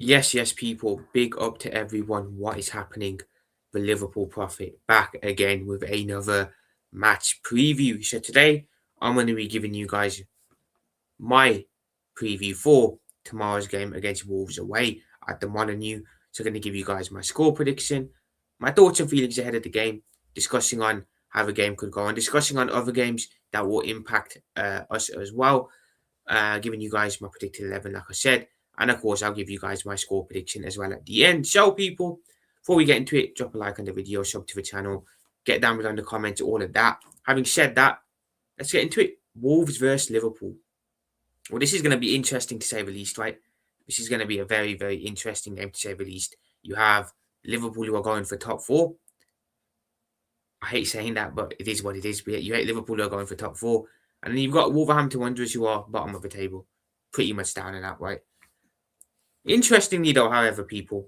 Yes, people. Big up to everyone. What is happening? The Liverpool Prophet back again with another match preview. So today I'm going to be giving you guys my preview for tomorrow's game against Wolves away at the Molineux. So I'm going to give you guys my score prediction, my thoughts and feelings ahead of the game, discussing on how the game could go, and discussing on other games that will impact us as well, giving you guys my predicted 11, like I said. And of course, I'll give you guys my score prediction as well at the end. So, people, before we get into it, drop a like on the video, sub to the channel, get down below in the comments, all of that. Having said that, let's get into it. Wolves versus Liverpool. Well, this is going to be interesting to say the least, right? This is going to be a very, very interesting game to say the least. You have Liverpool who are going for top four. I hate saying that, but it is what it is. You hate Liverpool who are going for top four. And then you've got Wolverhampton Wanderers who are bottom of the table. Pretty much down and out, right? Interestingly, though, however, people,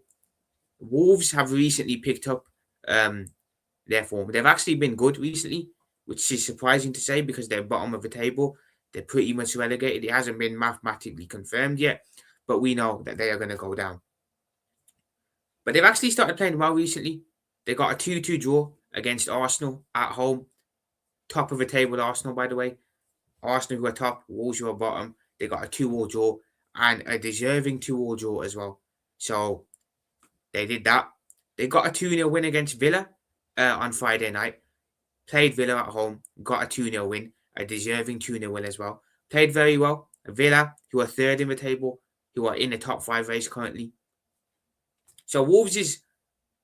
Wolves have recently picked up their form. They've actually been good recently, which is surprising to say because they're bottom of the table. They're pretty much relegated. It hasn't been mathematically confirmed yet, but we know that they are going to go down. But they've actually started playing well recently. They got a 2-2 draw against Arsenal at home. Top of the table, Arsenal, by the way. Arsenal who are top, Wolves who are bottom. They got a 2-2 draw and a deserving 2-2 draw as well. So they did that. They got a 2-0 win against Villa on Friday night. Played Villa at home, got a 2-0 win, a deserving 2-0 win as well. Played very well. Villa, who are third in the table, who are in the top 5 race currently. So Wolves'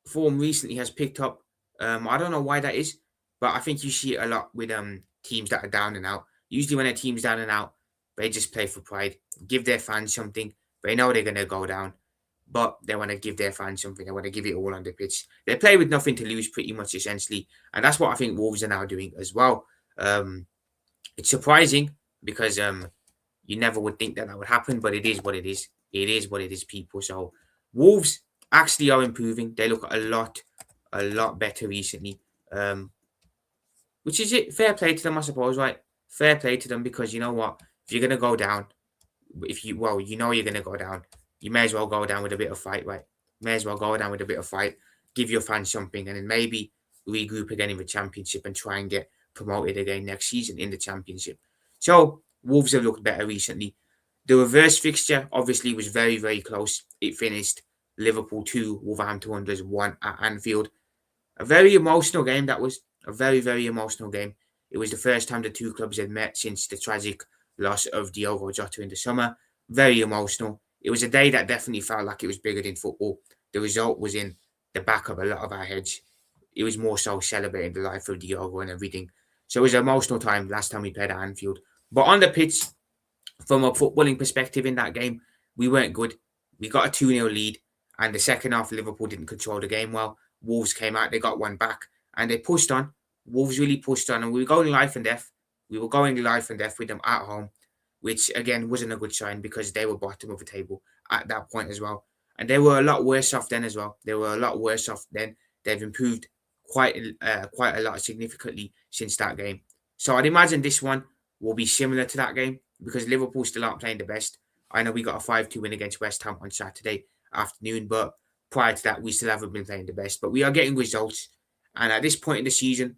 form recently has picked up. I don't know why that is, but I think you see it a lot with teams that are down and out. Usually when a team's down and out, they just play for pride, give their fans something. They know they're going to go down, but they want to give their fans something. They want to give it all on the pitch. They play with nothing to lose pretty much, essentially. And that's what I think Wolves are now doing as well. It's surprising because you never would think that would happen, but it is what it is. It is what it is, people. So Wolves actually are improving. They look a lot better recently. Which is it. Fair play to them, I suppose, right? Fair play to them because you know what? If you're gonna go down, you know you're gonna go down. You may as well go down with a bit of fight, right? May as well go down with a bit of fight, give your fans something, and then maybe regroup again in the championship and try and get promoted again next season in the championship. So Wolves have looked better recently. The reverse fixture obviously was very, very close. It finished Liverpool 2, Wolverhampton Wanderers 1 at Anfield. A very emotional game that was. A very, very emotional game. It was the first time the two clubs had met since the tragic loss of Diogo Jota in the summer. Very emotional. It was a day that definitely felt like it was bigger than football. The result was in the back of a lot of our heads. It was more so celebrating the life of Diogo and everything. So it was an emotional time last time we played at Anfield. But on the pitch, from a footballing perspective in that game, we weren't good. We got a 2-0 lead, and the second half, Liverpool didn't control the game well. Wolves came out, they got one back, and they pushed on. Wolves really pushed on, and we were going life and death. We were going life and death with them at home, which again wasn't a good sign because they were bottom of the table at that point as well. And they were a lot worse off then as well. They were a lot worse off then. They've improved quite a lot significantly since that game. So I'd imagine this one will be similar to that game because Liverpool still aren't playing the best. I know we got a 5-2 win against West Ham on Saturday afternoon, but prior to that, we still haven't been playing the best. But we are getting results. And at this point in the season,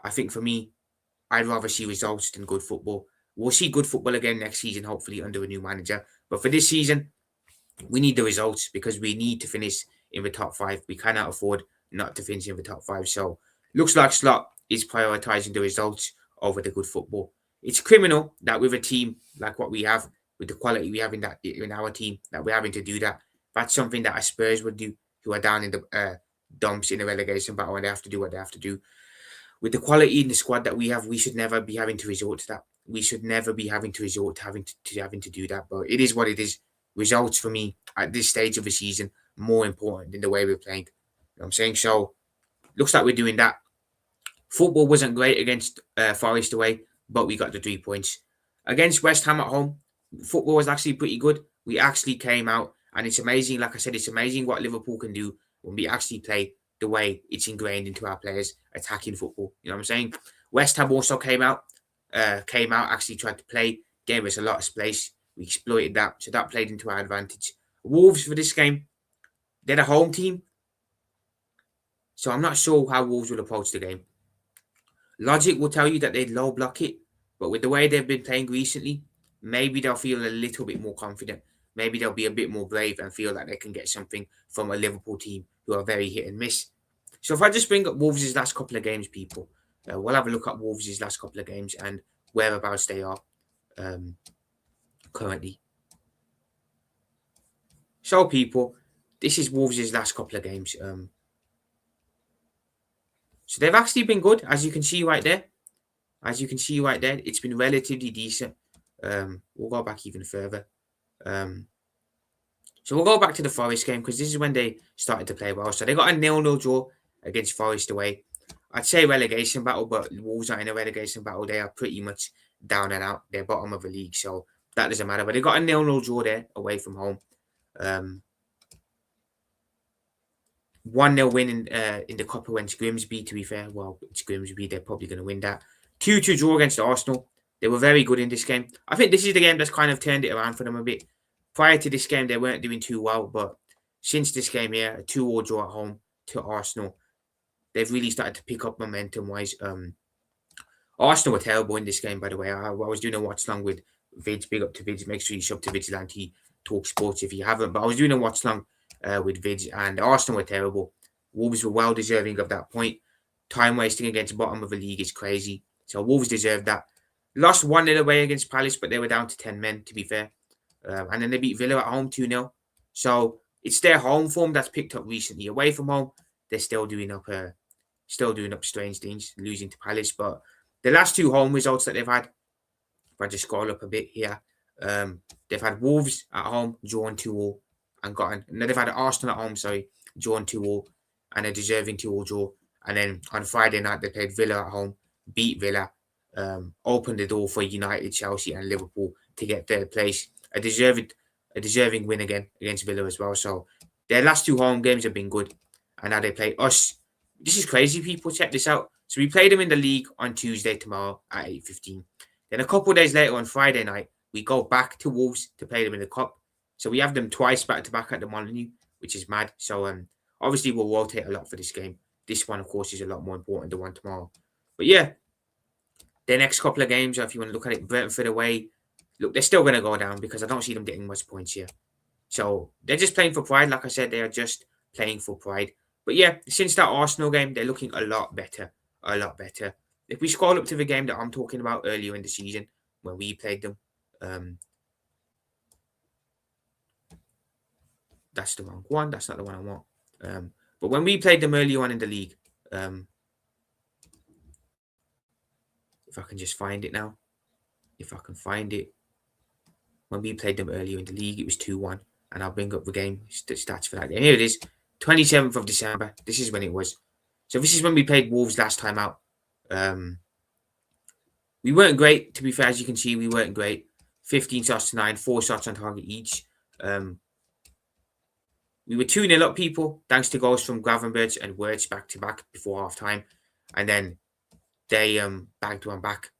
I think for me, I'd rather see results than good football. We'll see good football again next season, hopefully under a new manager. But for this season, we need the results because we need to finish in the top 5. We cannot afford not to finish in the top 5. So looks like Slot is prioritising the results over the good football. It's criminal that with a team like what we have, with the quality we have in our team, that we're having to do that. That's something that our Spurs would do, who are down in the dumps in the relegation battle, and they have to do what they have to do. With the quality in the squad that we have, we should never be having to resort to that. We should never be having to resort to having to do that. But it is what it is. Results for me at this stage of the season more important than the way we're playing. You know what I'm saying? So looks like we're doing that. Football wasn't great against Forest away, but we got the 3 points. Against West Ham at home, football was actually pretty good. We actually came out, and it's amazing. Like I said, it's amazing what Liverpool can do when we actually play the way it's ingrained into our players, attacking football. You know what I'm saying? West Ham also came out, actually tried to play, gave us a lot of space. We exploited that, so that played into our advantage. Wolves for this game, they're the home team. So I'm not sure how Wolves will approach the game. Logic will tell you that they'd low block it, but with the way they've been playing recently, maybe they'll feel a little bit more confident. Maybe they'll be a bit more brave and feel like they can get something from a Liverpool team who are very hit and miss. So if I just bring up Wolves' last couple of games, people, we'll have a look at Wolves' last couple of games and whereabouts they are currently. So people, this is Wolves' last couple of games. So they've actually been good, as you can see right there. As you can see right there, it's been relatively decent. We'll go back even further. So we'll go back to the Forest game because this is when they started to play well. So they got a 0-0 draw against Forest away. I'd say relegation battle, but Wolves aren't in a relegation battle. They are pretty much down and out. They're bottom of the league, so that doesn't matter. But they got a 0-0 draw there away from home. 1-0 win in the Cup against Grimsby, to be fair. Well, it's Grimsby. They're probably going to win that. 2-2 draw against Arsenal. They were very good in this game. I think this is the game that's kind of turned it around for them a bit. Prior to this game, they weren't doing too well, but since this game here, a 2-2 draw at home to Arsenal, they've really started to pick up momentum-wise. Arsenal were terrible in this game, by the way. I was doing a watch-along with Vids. Big up to Vids. Make sure you sub to Vigilante Talk Sports if you haven't. But I was doing a watch-along with Vids, and Arsenal were terrible. Wolves were well deserving of that point. Time wasting against bottom of the league is crazy. So Wolves deserved that. Lost 1-0 away against Palace, but they were down to 10 men, to be fair. And then they beat Villa at home 2-0. So it's their home form that's picked up recently. Away from home, they're still doing up strange things, losing to Palace. But the last two home results that they've had, if I just scroll up a bit here, they've had Wolves at home, drawn 2-2, and gotten. No, they've had Arsenal at home, drawn 2-2, and a deserving 2-2 draw. And then on Friday night, they played Villa at home, beat Villa, opened the door for United, Chelsea, and Liverpool to get third place. A deserving win again against Villa as well. So their last two home games have been good, and now they play us. This is crazy, people. Check this out. So we play them in the league on Tuesday tomorrow at 8:15. Then a couple of days later on Friday night, we go back to Wolves to play them in the Cup. So we have them twice back to back at the Molineux, which is mad. So obviously we'll rotate a lot for this game. This one, of course, is a lot more important than the one tomorrow. But yeah, the next couple of games, if you want to look at it, Brentford away. Look, they're still going to go down because I don't see them getting much points here. So they're just playing for pride. Like I said, they are just playing for pride. But yeah, since that Arsenal game, they're looking a lot better. A lot better. If we scroll up to the game that I'm talking about earlier in the season, when we played them, that's the wrong one. That's not the one I want. But when we played them earlier on in the league, if I can just find it now. If I can find it. When we played them earlier in the league, it was 2-1. And I'll bring up the game stats for that game. Here it is. 27th of December. This is when it was. So this is when we played Wolves last time out. We weren't great, to be fair. As you can see, we weren't great. 15 shots to 9, 4 shots on target each. We were 2-0 up, people, thanks to goals from Gravenberch and Wirtz back-to-back before half-time. And then they bagged one back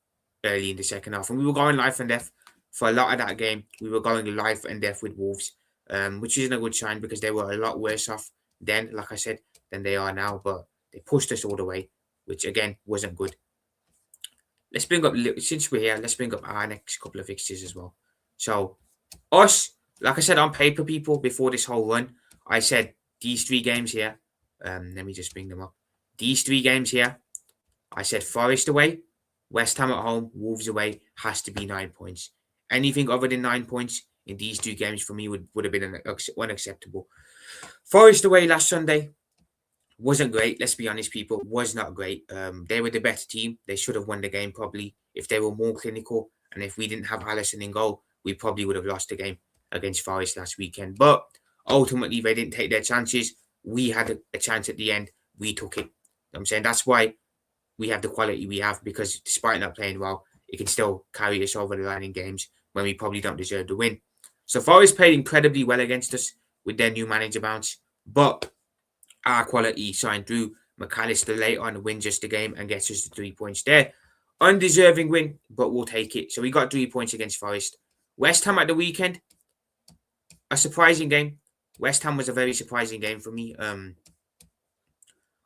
early in the second half. And we were going life and death for a lot of that game. We were going life and death with Wolves, which isn't a good sign because they were a lot worse off then, like I said, than they are now. But they pushed us all the way, which, again, wasn't good. Let's bring up, since we're here, let's bring up our next couple of fixtures as well. So, us, like I said on paper, people, before this whole run, I said these three games here. Let me just bring them up. These three games here, I said Forest away, West Ham at home, Wolves away, has to be 9 points. Anything other than 9 points in these two games for me would have been unacceptable. Forest away last Sunday wasn't great. Let's be honest, people. Was not great. They were the better team. They should have won the game probably if they were more clinical. And if we didn't have Alisson in goal, we probably would have lost the game against Forest last weekend. But ultimately, they didn't take their chances. We had a chance at the end. We took it. You know what I'm saying? That's why we have the quality we have, because despite not playing well, it can still carry us over the line in games when we probably don't deserve the win. So Forest played incredibly well against us with their new manager bounce, but our quality signed through. McAllister late on wins just the game and gets us the 3 points there. Undeserving win, but we'll take it. So we got 3 points against Forest. West Ham at the weekend, a surprising game. West Ham was a very surprising game for me.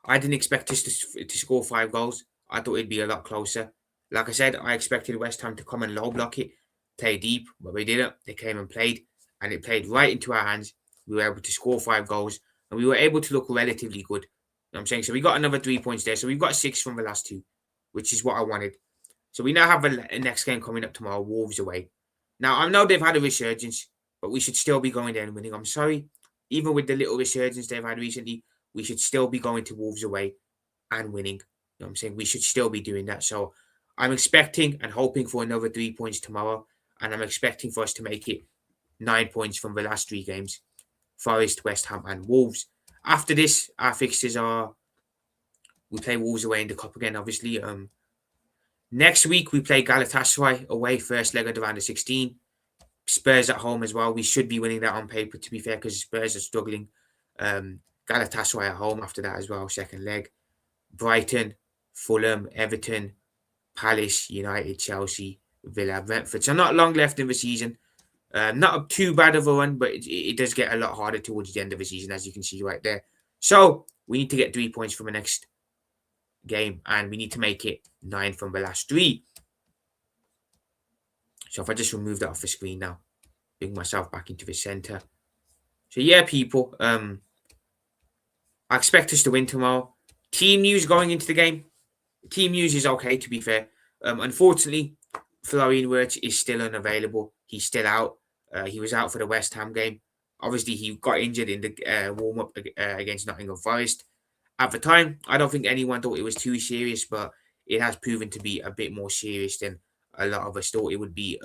I didn't expect us to score 5 goals. I thought it'd be a lot closer. Like I said, I expected West Ham to come and low block it, play deep, but they didn't. They came and played, and it played right into our hands. We were able to score 5 goals, and we were able to look relatively good. You know what I'm saying? So we got another 3 points there. So we've got 6 from the last 2, which is what I wanted. So we now have a next game coming up tomorrow, Wolves away. Now, I know they've had a resurgence, but we should still be going there and winning. I'm sorry. Even with the little resurgence they've had recently, we should still be going to Wolves away and winning. You know what I'm saying? We should still be doing that. So I'm expecting and hoping for another 3 points tomorrow. And I'm expecting for us to make it 9 points from the last 3 games. Forest, West Ham, and Wolves. After this, our fixtures are we play Wolves away in the cup again, obviously. Next week we play Galatasaray away, first leg of the round of 16. Spurs at home as well. We should be winning that on paper, to be fair, because Spurs are struggling. Galatasaray at home after that as well, second leg. Brighton, Fulham, Everton, Palace, United, Chelsea, Villa, Brentford. So not long left in the season. Not too bad of a run, but it does get a lot harder towards the end of the season, as you can see right there. So we need to get 3 points from the next game, and we need to make it 9 from the last 3. So if I just remove that off the screen now, bring myself back into the center. So yeah, people, I expect us to win tomorrow. Team news going into the game. Team news is okay, to be fair. Unfortunately, Florian Wirtz is still unavailable. He's still out. He was out for the West Ham game. Obviously, he got injured in the warm-up against Nottingham Forest. At the time, I don't think anyone thought it was too serious, but it has proven to be a bit more serious than a lot of us thought it would be.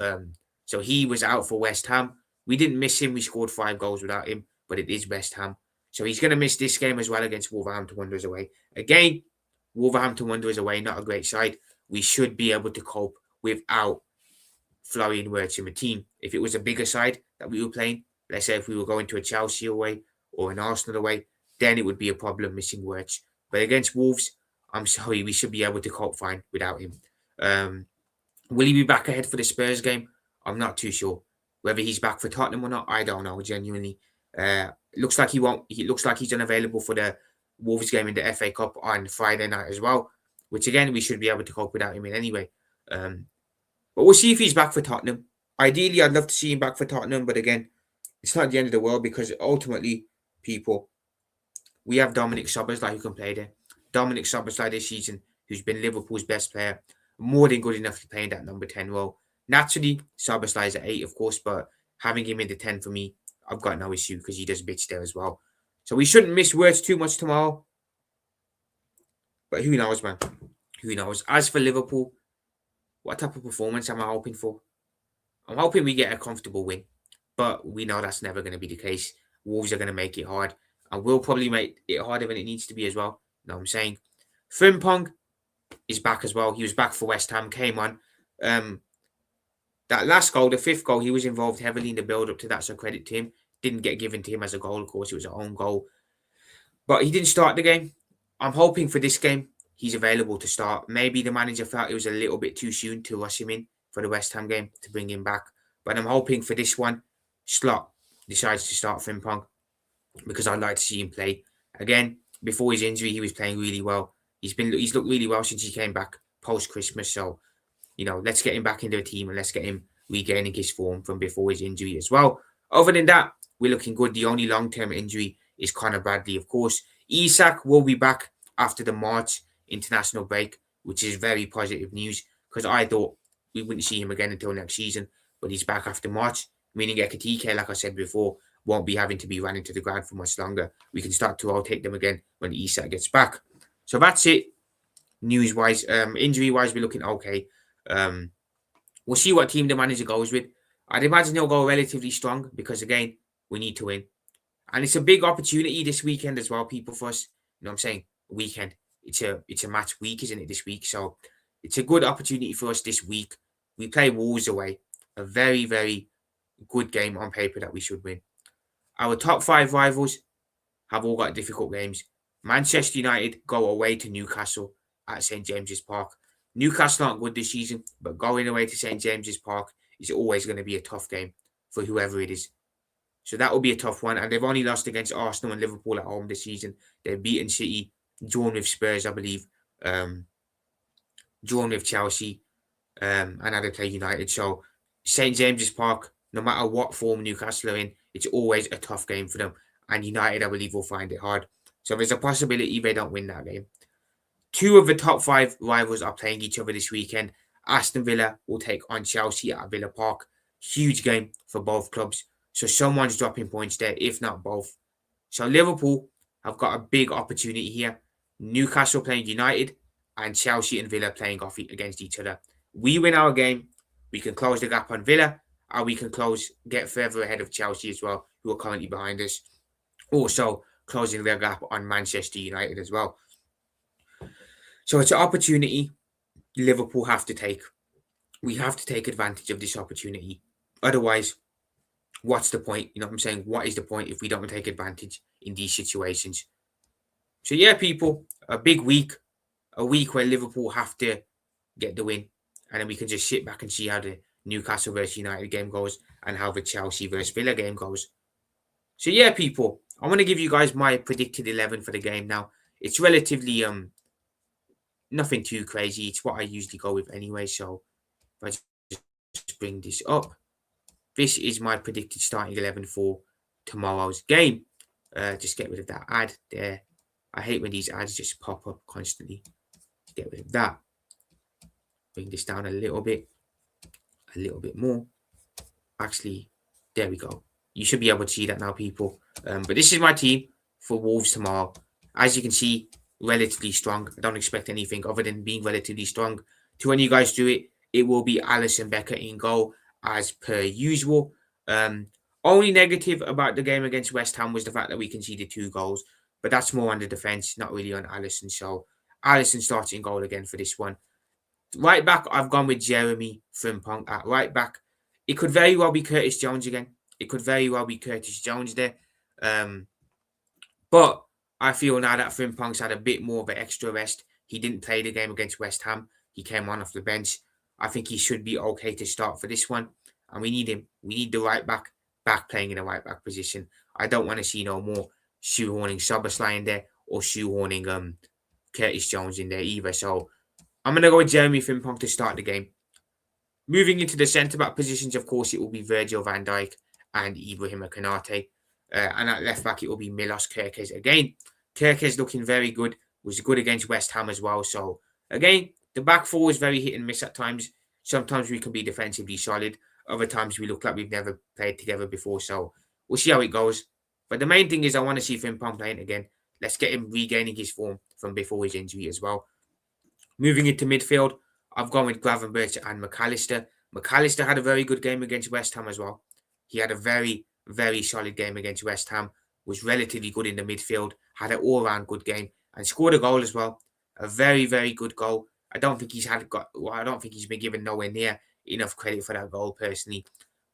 So he was out for West Ham. We didn't miss him. We scored 5 goals without him, but it is West Ham. So he's going to miss this game as well against Wolverhampton Wanderers away. Again, Wolverhampton Wanderers away, not a great side. We should be able to cope without Florian Wirtz in the team. If it was a bigger side that we were playing, let's say if we were going to a Chelsea away or an Arsenal away, then it would be a problem missing Wirtz. But against Wolves, I'm sorry, we should be able to cope fine without him. Will he be back ahead for the Spurs game? I'm not too sure. Whether he's back for Tottenham or not, I don't know, genuinely. Looks like he won't. He looks like he's unavailable for the Wolves game in the FA Cup on Friday night as well, which again, we should be able to cope without him in anyway. But we'll see if he's back for Tottenham. Ideally, I'd love to see him back for Tottenham, but again, it's not the end of the world because ultimately, people, we have Dominic Szoboszlai who can play there. Dominic Szoboszlai this season, who's been Liverpool's best player, more than good enough to play in that number 10 role. Naturally, Szoboszlai is at 8, of course, but having him in the 10 for me, I've got no issue because he does bits there as well. So we shouldn't miss Wirtz too much tomorrow. But who knows, man? Who knows? As for Liverpool, what type of performance am I hoping for? I'm hoping we get a comfortable win. But we know that's never going to be the case. Wolves are going to make it hard. And we'll probably make it harder than it needs to be as well. You know what I'm saying? Frimpong is back as well. He was back for West Ham, came on. That last goal, the 5th goal, he was involved heavily in the build-up to that, so credit to him. Didn't get given to him as a goal, of course. It was an own goal. But he didn't start the game. I'm hoping for this game, he's available to start. Maybe the manager felt it was a little bit too soon to rush him in for the West Ham game to bring him back. But I'm hoping for this one, Slot decides to start Frimpong because I'd like to see him play. Again, before his injury, he was playing really well. He's looked really well since he came back post-Christmas. So, let's get him back into the team and let's get him regaining his form from before his injury as well. Other than that, we're looking good. The only long-term injury is Conor Bradley, of course. Isak will be back after the March international break, which is very positive news because I thought we wouldn't see him again until next season, but he's back after March, meaning Ekitike, like I said before, won't be having to be run into the ground for much longer. We can start to rotate them again when Isak gets back. So that's it, news-wise. Injury-wise, we're looking okay. We'll see what team the manager goes with. I'd imagine he'll go relatively strong because, again, we need to win. And it's a big opportunity this weekend as well, people, for us. You know what I'm saying? Weekend. It's a match week, isn't it, this week? So it's a good opportunity for us this week. We play Wolves away. A very, very good game on paper that we should win. Our top 5 rivals have all got difficult games. Manchester United go away to Newcastle at St. James's Park. Newcastle aren't good this season, but going away to St. James's Park is always going to be a tough game for whoever it is. So that will be a tough one. And they've only lost against Arsenal and Liverpool at home this season. They've beaten City, drawn with Spurs, I believe, drawn with Chelsea, and now they play United. So St James's Park, no matter what form Newcastle are in, it's always a tough game for them. And United, I believe, will find it hard. So there's a possibility they don't win that game. Two of the top five rivals are playing each other this weekend. Aston Villa will take on Chelsea at Villa Park. Huge game for both clubs. So someone's dropping points there, if not both. So Liverpool have got a big opportunity here. Newcastle playing United and Chelsea and Villa playing off against each other. We win our game, we can close the gap on Villa, and we can get further ahead of Chelsea as well, who are currently behind us. Also closing their gap on Manchester United as well. So it's an opportunity Liverpool have to take. We have to take advantage of this opportunity. Otherwise, what's the point? You know what I'm saying? What is the point if we don't take advantage in these situations? So yeah, people, a big week, a week where Liverpool have to get the win, and then we can just sit back and see how the Newcastle versus United game goes and how the Chelsea versus Villa game goes. So yeah, people, I want to give you guys my predicted 11 for the game now. It's relatively nothing too crazy. It's what I usually go with anyway. So if I just bring this up, this is my predicted starting 11 for tomorrow's game. Just get rid of that ad there. I hate when these ads just pop up constantly. Get rid of that. Bring this down a little bit more. Actually, there we go. You should be able to see that now, people. But this is my team for Wolves tomorrow. As you can see, relatively strong. I don't expect anything other than being relatively strong. To when you guys do it, it will be Alisson Becker in goal as per usual. Only negative about the game against West Ham was the fact that we conceded 2 goals. But that's more on the defence, not really on Alisson. So Alisson starts in goal again for this one. Right back, I've gone with Jeremy Frimpong at right back. It could very well be Curtis Jones again. It could very well be Curtis Jones there. But I feel now that Frimpong's had a bit more of an extra rest. He didn't play the game against West Ham. He came on off the bench. I think he should be okay to start for this one. And we need him. We need the right back playing in the right back position. I don't want to see no more shoehorning Szoboszlai in there or shoehorning Curtis Jones in there either. So I'm going to go with Jeremy Frimpong to start the game. Moving into the centre-back positions, of course, it will be Virgil van Dijk and Ibrahim Konate. And at left-back, it will be Milos Kerkez again. Kerkez looking very good. Was good against West Ham as well. So, again, the back four is very hit and miss at times. Sometimes we can be defensively solid. Other times we look like we've never played together before. So, we'll see how it goes. But the main thing is I want to see Frimpong playing again. Let's get him regaining his form from before his injury as well. Moving into midfield, I've gone with Gravenberch and McAllister. McAllister had a very good game against West Ham as well. He had a very, very solid game against West Ham. Was relatively good in the midfield. Had an all-round good game and scored a goal as well. A very, very good goal. I don't think he's been given nowhere near enough credit for that goal personally.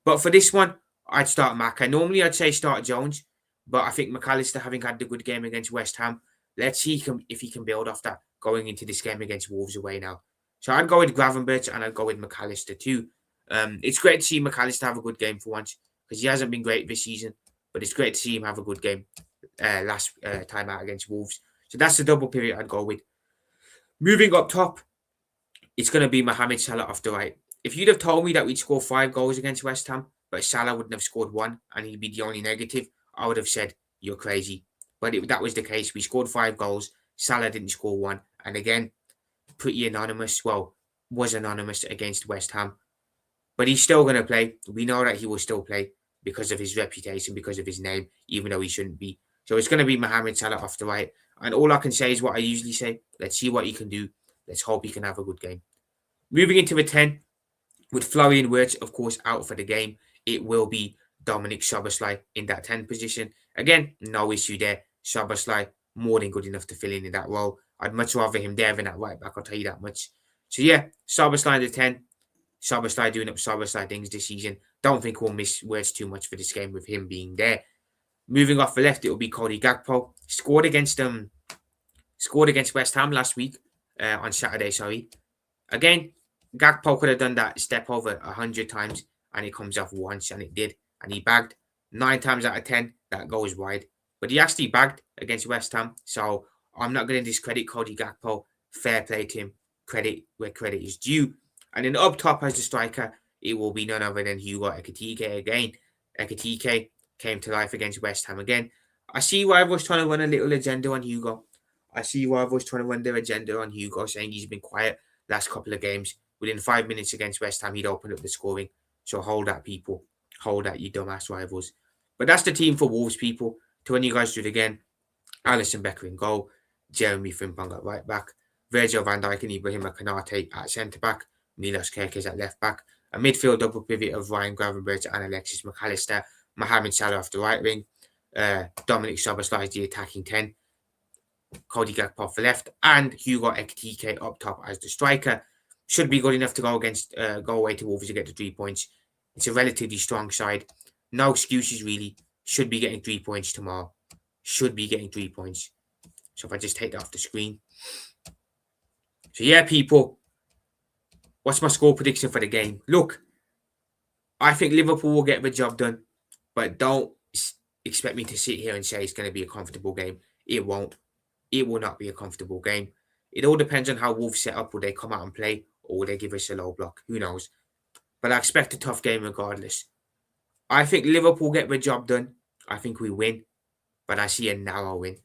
But for this one, I'd start Maka. Normally, I'd say start Jones, but I think McAllister, having had the good game against West Ham, let's see if he can build off that going into this game against Wolves away now. So I'd go with Gravenberch and I'd go with McAllister too. It's great to see McAllister have a good game for once because he hasn't been great this season, but it's great to see him have a good game last time out against Wolves. So that's the double pivot I'd go with. Moving up top, it's going to be Mohamed Salah off the right. If you'd have told me that we'd score 5 goals against West Ham, but Salah wouldn't have scored 1 and he'd be the only negative, I would have said, you're crazy. But that was the case. We scored 5 goals. Salah didn't score 1. And again, pretty anonymous. Well, was anonymous against West Ham. But he's still going to play. We know that he will still play because of his reputation, because of his name, even though he shouldn't be. So it's going to be Mohamed Salah off the right. And all I can say is what I usually say. Let's see what he can do. Let's hope he can have a good game. Moving into the 10, with Florian Wirtz, of course, out for the game, it will be Dominic Szoboszlai in that 10 position. Again, no issue there. Szoboszlai, more than good enough to fill in that role. I'd much rather him there than at right back, I'll tell you that much. So yeah, Szoboszlai in the 10. Szoboszlai doing up Szoboszlai things this season. Don't think we'll miss Wirtz too much for this game with him being there. Moving off the left, it will be Cody Gakpo. Scored against West Ham last week, on Saturday, sorry. Again, Gakpo could have done that step over 100 times and it comes off once, and it did, and he bagged. 9 times out of 10, that goes wide. But he actually bagged against West Ham, so I'm not going to discredit Cody Gakpo. Fair play to him. Credit where credit is due. And then up top as the striker, it will be none other than Hugo Ekitike again. Ekitike came to life against West Ham again. I see why everyone's trying to run a little agenda on Hugo. I see why everyone's trying to run their agenda on Hugo, saying he's been quiet last couple of games. Within 5 minutes against West Ham, he'd opened up the scoring. So hold that, people. Hold that, you dumbass rivals. But that's the team for Wolves, people. To run you guys through it again. Alisson Becker in goal. Jeremy Frimpong at right back. Virgil van Dijk and Ibrahim Konate at centre back. Milos Kerkez at left back. A midfield double pivot of Ryan Gravenberch and Alexis McAllister. Mohamed Salah off the right wing. Dominic Szoboszlai the attacking 10. Cody Gakpo for left. And Hugo Ekitike up top as the striker. Should be good enough to go away to Wolves to get the 3 points. It's a relatively strong side. No excuses, really. Should be getting 3 points tomorrow. Should be getting 3 points. So if I just take that off the screen. So yeah, people. What's my score prediction for the game? Look, I think Liverpool will get the job done. But don't expect me to sit here and say it's going to be a comfortable game. It won't. It will not be a comfortable game. It all depends on how Wolves set up. Will they come out and play? Or will they give us a low block? Who knows? But I expect a tough game regardless. I think Liverpool get the job done. I think we win. But I see a narrow win.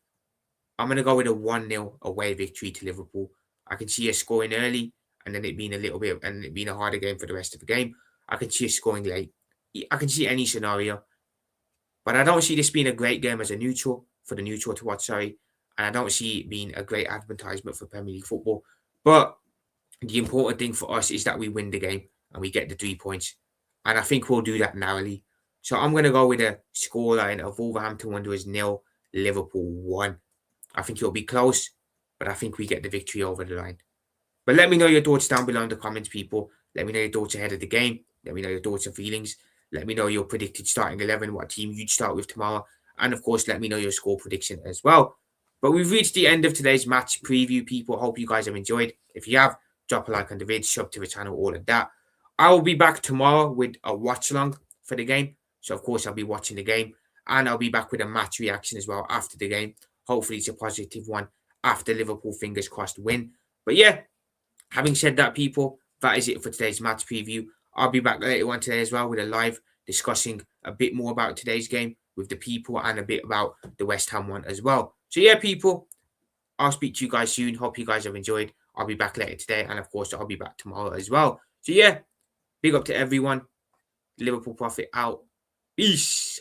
I'm going to go with a 1-0 away victory to Liverpool. I can see us scoring early and then it being a harder game for the rest of the game. I can see us scoring late. I can see any scenario. But I don't see this being a great game as a neutral, for the neutral to watch, sorry. And I don't see it being a great advertisement for Premier League football. But the important thing for us is that we win the game and we get the 3 points. And I think we'll do that narrowly. So I'm going to go with a scoreline of Wolverhampton Wanderers 0, Liverpool 1. I think it'll be close, but I think we get the victory over the line. But let me know your thoughts down below in the comments, people. Let me know your thoughts ahead of the game. Let me know your thoughts and feelings. Let me know your predicted starting 11, what team you'd start with tomorrow. And of course, let me know your score prediction as well. But we've reached the end of today's match preview, people. Hope you guys have enjoyed. If you have, drop a like on the video, sub to the channel, all of that. I will be back tomorrow with a watch along for the game. So, of course, I'll be watching the game. And I'll be back with a match reaction as well after the game. Hopefully, it's a positive one after Liverpool, fingers crossed, win. But yeah, having said that, people, that is it for today's match preview. I'll be back later on today as well with a live discussing a bit more about today's game with the people and a bit about the West Ham one as well. So yeah, people, I'll speak to you guys soon. Hope you guys have enjoyed. I'll be back later today. And of course, I'll be back tomorrow as well. So yeah, big up to everyone. Liverpool Profit out. Peace.